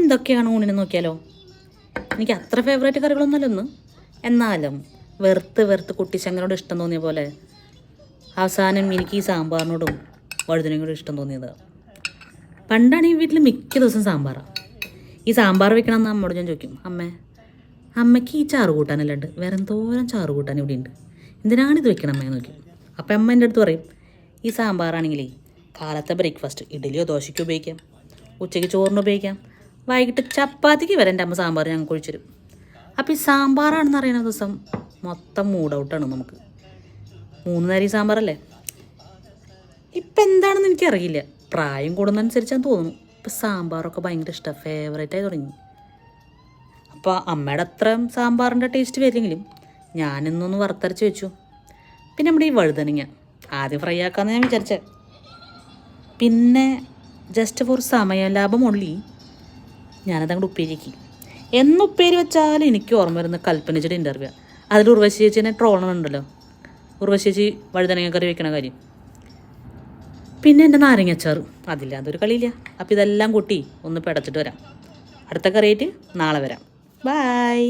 എന്തൊക്കെയാണ് ഊണിന് നോക്കിയാലോ. എനിക്ക് അത്ര ഫേവറേറ്റ് കറികളൊന്നുമല്ല ഒന്ന്, എന്നാലും വെറുത്ത് കുട്ടിച്ചങ്ങനോട് ഇഷ്ടം തോന്നിയ പോലെ അവസാനം എനിക്ക് ഈ സാമ്പാറിനോടും വഴുതനയോടും ഇഷ്ടം തോന്നിയത്. പണ്ടാണ് ഈ വീട്ടിൽ മിക്ക ദിവസം സാമ്പാറാണ്. ഈ സാമ്പാർ വെക്കണമെന്ന് അമ്മയോട് ഞാൻ ചോദിക്കും, അമ്മയ്ക്ക് ഈ ചാറ് കൂട്ടാനല്ലാണ്ട് വേറെ എന്തോരം ചാറ് കൂട്ടാൻ ഇവിടെ ഉണ്ട്, എന്തിനാണിത് വെക്കണം അമ്മയെ നോക്കി. അപ്പം അമ്മ എൻ്റെ അടുത്ത് പറയും, ഈ സാമ്പാറാണെങ്കിലേ കാലത്തെ ബ്രേക്ക്ഫാസ്റ്റ് ഇഡ്ഡലിയോ ദോശയ്ക്കോ ഉപയോഗിക്കാം, ഉച്ചയ്ക്ക് ചോറിന് ഉപയോഗിക്കാം, വൈകിട്ട് ചപ്പാത്തിക്ക് വരെ എൻ്റെ അമ്മ സാമ്പാർ ഞങ്ങൾക്ക് ഒഴിച്ചു തരും. അപ്പോൾ ഈ സാമ്പാറാണെന്ന് അറിയുന്ന ദിവസം മൊത്തം മൂഡ് ഔട്ടാണ് നമുക്ക്. 3 നേരം ഈ സാമ്പാറല്ലേ. ഇപ്പം എന്താണെന്ന് എനിക്കറിയില്ല, പ്രായം കൂടുന്നതനുസരിച്ചാന്ന് തോന്നുന്നു. ഇപ്പം സാമ്പാറൊക്കെ ഭയങ്കര ഇഷ്ടമാണ്, ഫേവറേറ്റായി തുടങ്ങി. അപ്പോൾ അമ്മയുടെ അത്രയും സാമ്പാറിൻ്റെ ടേസ്റ്റ് വരില്ലെങ്കിലും ഞാനിന്നൊന്ന് വറുത്തരച്ച് വെച്ചു. പിന്നെ നമ്മുടെ ഈ വഴുതനങ്ങ ആദ്യം ഫ്രൈ ആക്കാമെന്ന് ഞാൻ വിചാരിച്ചത്. പിന്നെ ജസ്റ്റ് ഫോർ സമയ ലാഭം ഉള്ളി ഞാനതങ്ങോട്ട് ഉപ്പേരിയാക്കി. ഉപ്പേരി വെച്ചാൽ എനിക്ക് ഓർമ്മ വരുന്ന കൽപ്പനച്ചിയുടെ ഇൻ്റർവ്യൂ. അതിൽ ഉർവശി ചേച്ചിനെ ട്രോളുന്നുണ്ടല്ലോ, ഉർവശി ചേച്ചി വഴുതനങ്ങ കറി വെക്കണ കാര്യം. പിന്നെ എൻ്റെ നാരങ്ങ അച്ചാറ്, അതില്ലാതൊരു കളിയില്ല. അപ്പോൾ ഇതെല്ലാം കൂട്ടി ഒന്ന് പിടച്ചിട്ട് വരാം. അടുത്ത കറിയായിട്ട് നാളെ വരാം. ബായ്.